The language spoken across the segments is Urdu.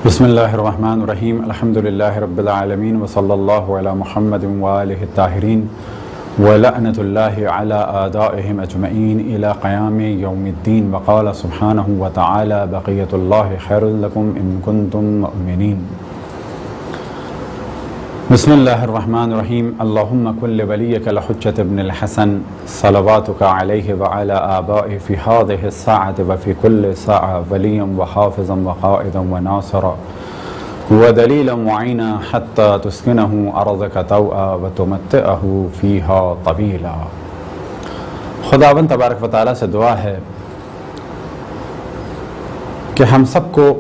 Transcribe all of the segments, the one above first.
بسم اللہ الرحمن الرحیم الحمد للہ رب العالمین وصلی اللہ علی محمد وآلہ الطاہرین ولعنۃ اللہ علی اعدائہم اجمعین الی قیام یوم الدین وقال سبحانہ وتعالی بقیۃ اللہ خیر لکم ان کنتم مؤمنین۔ بسم اللہ الرحمن الرحیم اللہم کن لولیک الحجۃ ابن الحسن صلواتک علیہ وعلی آبائہ فی ہذہ الساعۃ وفی کل ساعۃ ولیا وحافظا وقائدا وناصرا ودلیلا معینا حتی تسکنہ ارضک طوعا وتمتعہ فیہا طویلا۔ خداوند تبارک و تعالیٰ سے دعا ہے کہ ہم سب کو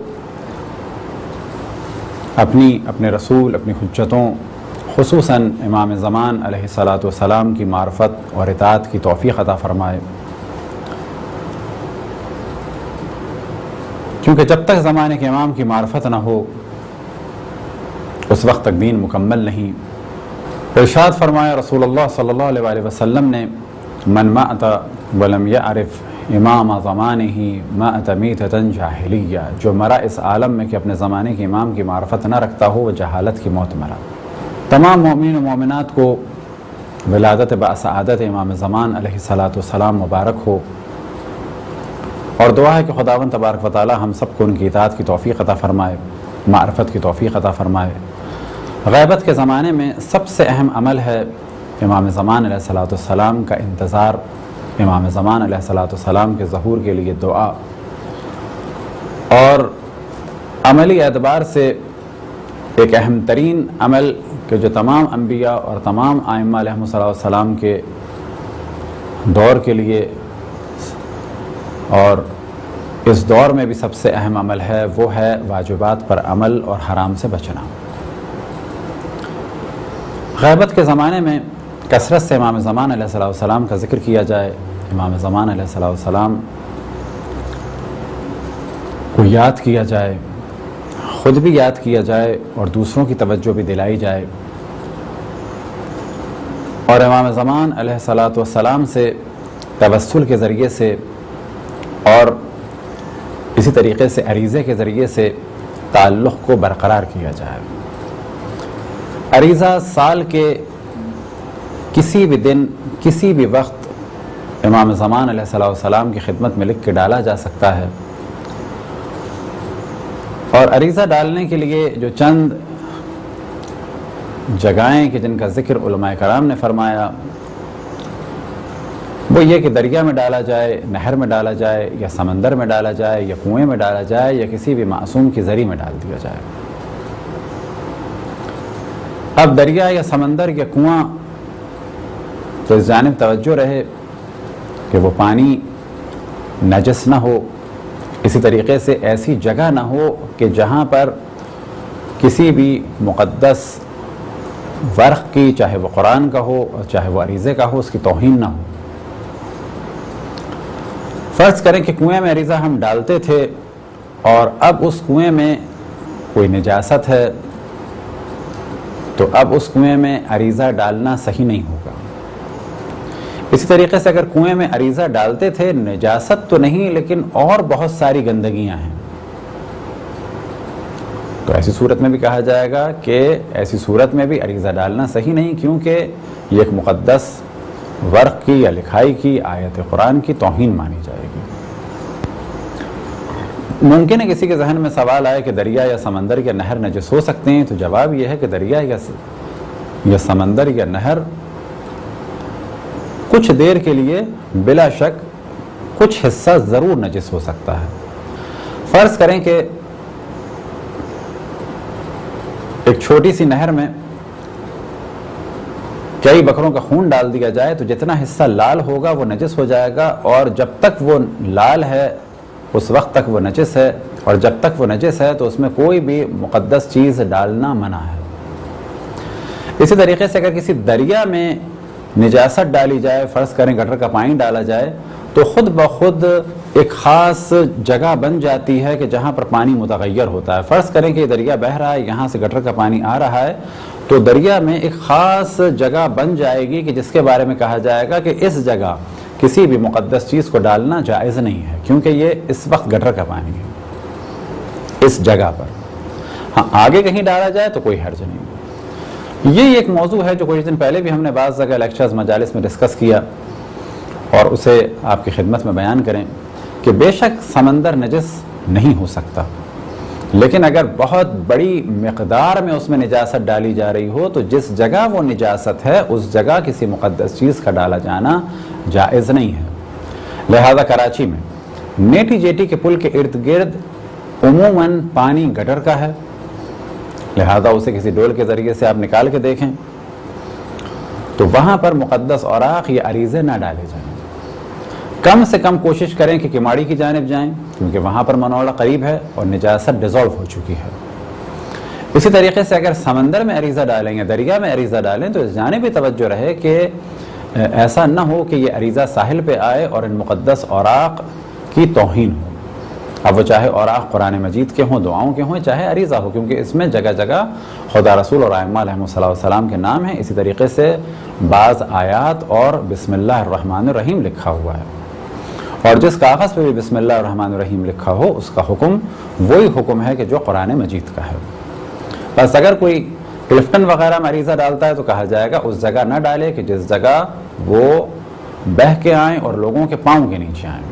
اپنے رسول، اپنی حجتوں، خصوصاً امام زمان علیہ السلام کی معرفت اور اطاعت کی توفیق عطا فرمائے، کیونکہ جب تک زمانے کے امام کی معرفت نہ ہو اس وقت تک دین مکمل نہیں۔ ارشاد فرمایا رسول اللہ صلی اللہ علیہ وسلم نے، من مات ولم یعرف امام زمانہ مات میتۃ جاہلیہ، جو مرا اس عالم میں کہ اپنے زمانے کے امام کی معرفت نہ رکھتا ہو وہ جہالت کی موت مرا۔ تمام مومنین و مومنات کو ولادت بسعادت امام زمان علیہ السلام مبارک ہو، اور دعا ہے کہ خداوند تبارک و تعالی ہم سب کو ان کی اطاعت کی توفیق عطا فرمائے، معرفت کی توفیق عطا فرمائے۔ غیبت کے زمانے میں سب سے اہم عمل ہے امام زمان علیہ السلام کا انتظار، امام زمان علیہ السلام کے ظہور کے لیے دعا، اور عملی اعتبار سے ایک اہم ترین عمل کہ جو تمام انبیاء اور تمام ائمہ علیہم السلام کے دور کے لیے اور اس دور میں بھی سب سے اہم عمل ہے، وہ ہے واجبات پر عمل اور حرام سے بچنا۔ غیبت کے زمانے میں کثرت سے امام زمان علیہ السلام کا ذکر کیا جائے، امام زمان علیہ السلام کو یاد کیا جائے، خود بھی یاد کیا جائے اور دوسروں کی توجہ بھی دلائی جائے، اور امام زمان علیہ السلام سے توسل کے ذریعے سے اور اسی طریقے سے عریضے کے ذریعے سے تعلق کو برقرار کیا جائے۔ عریضہ سال کے کسی بھی دن، کسی بھی وقت امام زمان علیہ السلام کی خدمت میں لکھ کے ڈالا جا سکتا ہے، اور عریضہ ڈالنے کے لیے جو چند جگہیں کہ جن کا ذکر علماء کرام نے فرمایا وہ یہ کہ دریا میں ڈالا جائے، نہر میں ڈالا جائے، یا سمندر میں ڈالا جائے، یا کنویں میں ڈالا جائے، یا کسی بھی معصوم کی ذریعے میں ڈال دیا جائے۔ اب دریا یا سمندر یا کنواں تو اس جانب توجہ رہے کہ وہ پانی نجس نہ ہو، اسی طریقے سے ایسی جگہ نہ ہو کہ جہاں پر کسی بھی مقدس ورق کی، چاہے وہ قرآن کا ہو اور چاہے وہ عریضے کا ہو، اس کی توہین نہ ہو۔ فرض کریں کہ کنویں میں عریضہ ہم ڈالتے تھے اور اب اس کنویں میں کوئی نجاست ہے، تو اب اس کنویں میں عریضہ ڈالنا صحیح نہیں ہوگا۔ اسی طریقے سے اگر کنویں میں عریضہ ڈالتے تھے، نجاست تو نہیں لیکن اور بہت ساری گندگیاں ہیں، تو ایسی صورت میں بھی کہا جائے گا کہ ایسی صورت میں بھی عریضہ ڈالنا صحیح نہیں، کیونکہ یہ ایک مقدس ورق کی یا لکھائی کی آیت قرآن کی توہین مانی جائے گی۔ ممکن ہے کسی کے ذہن میں سوال آئے کہ دریا یا سمندر یا نہر نجس ہو سکتے ہیں، تو جواب یہ ہے کہ دریا یا سمندر یا نہر کچھ دیر کے لیے بلا شک کچھ حصہ ضرور نجس ہو سکتا ہے۔ فرض کریں کہ ایک چھوٹی سی نہر میں کئی بکروں کا خون ڈال دیا جائے تو جتنا حصہ لال ہوگا وہ نجس ہو جائے گا، اور جب تک وہ لال ہے اس وقت تک وہ نجس ہے، اور جب تک وہ نجس ہے تو اس میں کوئی بھی مقدس چیز ڈالنا منع ہے۔ اسی طریقے سے اگر کسی دریا میں نجاست ڈالی جائے، فرض کریں گٹر کا پانی ڈالا جائے، تو خود بخود ایک خاص جگہ بن جاتی ہے کہ جہاں پر پانی متغیر ہوتا ہے۔ فرض کریں کہ یہ دریا بہہ رہا ہے، یہاں سے گٹر کا پانی آ رہا ہے، تو دریا میں ایک خاص جگہ بن جائے گی کہ جس کے بارے میں کہا جائے گا کہ اس جگہ کسی بھی مقدس چیز کو ڈالنا جائز نہیں ہے، کیونکہ یہ اس وقت گٹر کا پانی ہے اس جگہ پر۔ ہاں آگے کہیں ڈالا جائے تو کوئی حرج نہیں۔ یہ ایک موضوع ہے جو کچھ دن پہلے بھی ہم نے بعض جگہ لیکچرز مجالس میں ڈسکس کیا اور اسے آپ کی خدمت میں بیان کریں کہ بے شک سمندر نجس نہیں ہو سکتا، لیکن اگر بہت بڑی مقدار میں اس میں نجاست ڈالی جا رہی ہو تو جس جگہ وہ نجاست ہے اس جگہ کسی مقدس چیز کا ڈالا جانا جائز نہیں ہے۔ لہذا کراچی میں نیٹی جیٹی کے پل کے ارد گرد عموماً پانی گٹر کا ہے، لہذا اسے کسی ڈول کے ذریعے سے آپ نکال کے دیکھیں تو وہاں پر مقدس اوراق یا عریضے نہ ڈالے جائیں۔ کم سے کم کوشش کریں کہ کماڑی کی جانب جائیں، کیونکہ وہاں پر منوڑا قریب ہے اور نجاست ڈیزالو ہو چکی ہے۔ اسی طریقے سے اگر سمندر میں عریضہ ڈالیں یا دریا میں عریضہ ڈالیں تو اس جانب بھی توجہ رہے کہ ایسا نہ ہو کہ یہ عریضہ ساحل پہ آئے اور ان مقدس اوراق کی توہین ہو۔ اب وہ چاہے اوراق قرآن مجید کے ہوں، دعاؤں کے ہوں، چاہے عریضہ ہو، کیونکہ اس میں جگہ جگہ خدا رسول اور ائمہ علیہ السلام کے نام ہیں۔ اسی طریقے سے بعض آیات اور بسم اللہ الرحمن الرحیم لکھا ہوا ہے، اور جس کاغذ پہ بھی بسم اللہ الرحمن الرحیم لکھا ہو اس کا حکم وہی حکم ہے کہ جو قرآن مجید کا ہے۔ بس اگر کوئی کلفٹن وغیرہ میں عریضہ ڈالتا ہے تو کہا جائے گا اس جگہ نہ ڈالے کہ جس جگہ وہ بہہ کے آئیں اور لوگوں کے پاؤں کے نیچے آئیں۔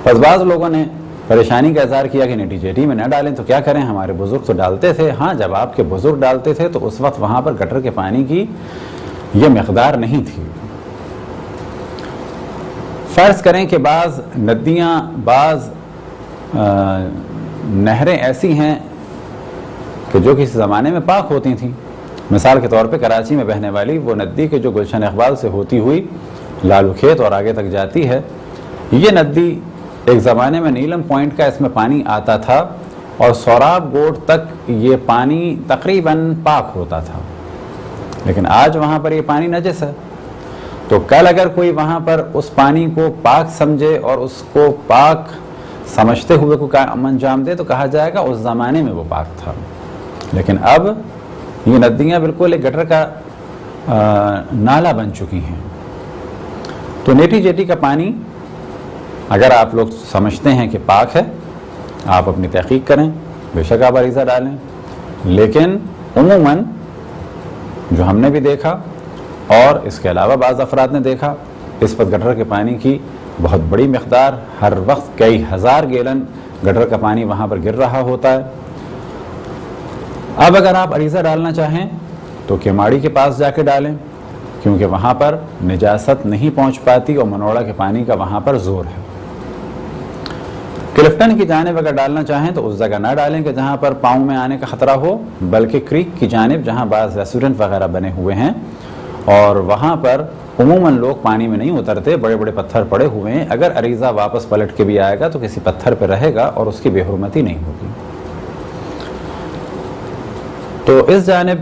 بس بعض لوگوں نے پریشانی کا اظہار کیا کہ نیٹی جیٹی میں نہ ڈالیں تو کیا کریں، ہمارے بزرگ تو ڈالتے تھے۔ ہاں، جب آپ کے بزرگ ڈالتے تھے تو اس وقت وہاں پر گٹر کے پانی کی یہ مقدار نہیں تھی۔ فرض کریں کہ بعض ندیاں، بعض نہریں ایسی ہیں کہ جو کسی زمانے میں پاک ہوتی تھیں۔ مثال کے طور پہ کراچی میں بہنے والی وہ ندی کہ جو گلشن اقبال سے ہوتی ہوئی لالو کھیت اور آگے تک جاتی ہے، یہ ندی ایک زمانے میں نیلم پوائنٹ کا اس میں پانی آتا تھا اور سوراب گوٹ تک یہ پانی تقریباً پاک ہوتا تھا، لیکن آج وہاں پر یہ پانی نجس ہے۔ تو کل اگر کوئی وہاں پر اس پانی کو پاک سمجھے اور اس کو پاک سمجھتے ہوئے کو کام انجام دے تو کہا جائے گا اس زمانے میں وہ پاک تھا، لیکن اب یہ ندیاں بالکل ایک گٹر کا نالا بن چکی ہیں۔ تو نیٹی جیٹی کا پانی اگر آپ لوگ سمجھتے ہیں کہ پاک ہے، آپ اپنی تحقیق کریں، بے شک آپ عریضہ ڈالیں، لیکن عموماً جو ہم نے بھی دیکھا اور اس کے علاوہ بعض افراد نے دیکھا، اس وقت گٹر کے پانی کی بہت بڑی مقدار، ہر وقت کئی ہزار گیلن گٹر کا پانی وہاں پر گر رہا ہوتا ہے۔ اب اگر آپ عریضہ ڈالنا چاہیں تو کیماڑی کے پاس جا کے ڈالیں، کیونکہ وہاں پر نجاست نہیں پہنچ پاتی اور منوڑا کے پانی کا وہاں پر زور ہے۔ کلفٹن کی جانب اگر ڈالنا چاہیں تو اس جگہ نہ ڈالیں کہ جہاں پر پاؤں میں آنے کا خطرہ ہو، بلکہ کریک کی جانب جہاں بعض ریسٹورنٹ وغیرہ بنے ہوئے ہیں اور وہاں پر عموماً لوگ پانی میں نہیں اترتے، بڑے بڑے پتھر پڑے ہوئے ہیں، اگر عریضہ واپس پلٹ کے بھی آئے گا تو کسی پتھر پہ رہے گا اور اس کی بے حرمتی نہیں ہوگی۔ تو اس جانب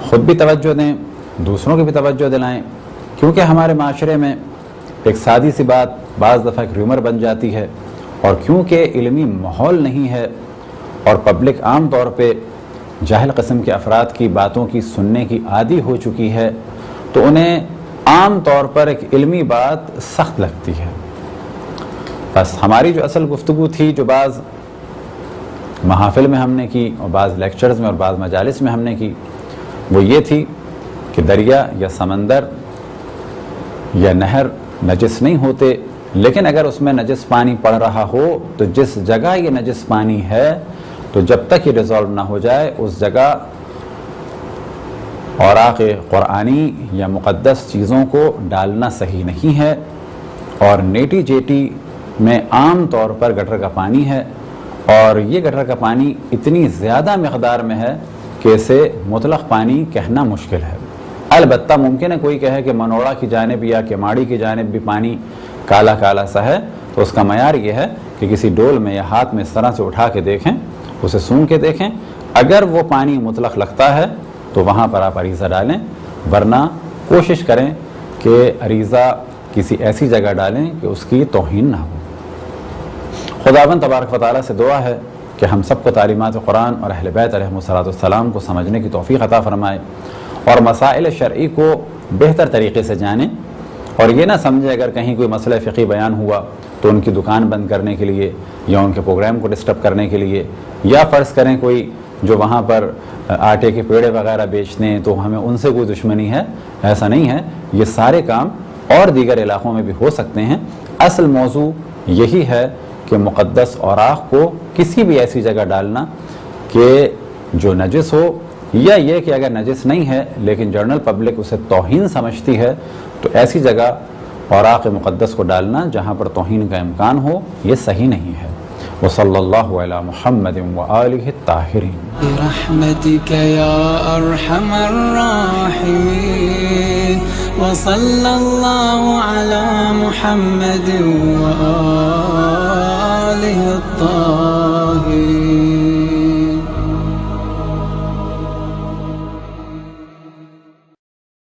خود بھی توجہ دیں، دوسروں کی بھی توجہ دلائیں، کیونکہ ہمارے معاشرے میں ایک سادی سی بات بعض دفعہ ایک ریومر بن جاتی ہے، اور کیونکہ علمی ماحول نہیں ہے اور پبلک عام طور پہ جاہل قسم کے افراد کی باتوں کی سننے کی عادی ہو چکی ہے، تو انہیں عام طور پر ایک علمی بات سخت لگتی ہے۔ بس ہماری جو اصل گفتگو تھی، جو بعض محافل میں ہم نے کی اور بعض لیکچرز میں اور بعض مجالس میں ہم نے کی، وہ یہ تھی کہ دریا یا سمندر یا نہر نجس نہیں ہوتے، لیکن اگر اس میں نجس پانی پڑ رہا ہو تو جس جگہ یہ نجس پانی ہے تو جب تک یہ ریزالو نہ ہو جائے اس جگہ اوراق قرآنی یا مقدس چیزوں کو ڈالنا صحیح نہیں ہے۔ اور نیٹی جیٹی میں عام طور پر گٹر کا پانی ہے، اور یہ گٹر کا پانی اتنی زیادہ مقدار میں ہے کہ اسے مطلق پانی کہنا مشکل ہے۔ البتہ ممکن ہے کوئی کہے کہ منوڑا کی جانب یا کیماڑی کی جانب بھی پانی کالا کالا سا ہے، تو اس کا معیار یہ ہے کہ کسی ڈول میں یا ہاتھ میں اس طرح سے اٹھا کے دیکھیں، اسے سونگھ کے دیکھیں، اگر وہ پانی مطلق لگتا ہے تو وہاں پر آپ عریضہ ڈالیں، ورنہ کوشش کریں کہ عریضہ کسی ایسی جگہ ڈالیں کہ اس کی توہین نہ ہو۔ خداوند تبارک و تعالیٰ سے دعا ہے کہ ہم سب کو تعلیمات قرآن اور اہل بیت علیہ السلام کو سمجھنے کی توفیق عطا فرمائے اور مسائل شرعی کو بہتر طریقے سے جانیں، اور یہ نہ سمجھے اگر کہیں کوئی مسئلہ فقہی بیان ہوا تو ان کی دکان بند کرنے کے لیے یا ان کے پروگرام کو ڈسٹرب کرنے کے لیے، یا فرض کریں کوئی جو وہاں پر آٹے کے پیڑے وغیرہ بیچتے ہیں تو ہمیں ان سے کوئی دشمنی ہے، ایسا نہیں ہے۔ یہ سارے کام اور دیگر علاقوں میں بھی ہو سکتے ہیں۔ اصل موضوع یہی ہے کہ مقدس اوراق کو کسی بھی ایسی جگہ ڈالنا کہ جو نجس ہو، یا یہ کہ اگر نجس نہیں ہے لیکن جنرل پبلک اسے توہین سمجھتی ہے تو ایسی جگہ اوراق مقدس کو ڈالنا جہاں پر توہین کا امکان ہو، یہ صحیح نہیں ہے۔ وصلی اللہ علی محمد وآلہ الطاہرین۔ برحمتک یا ارحم الراحمین، وصلی اللہ علی محمد وآلہ الطاہرین۔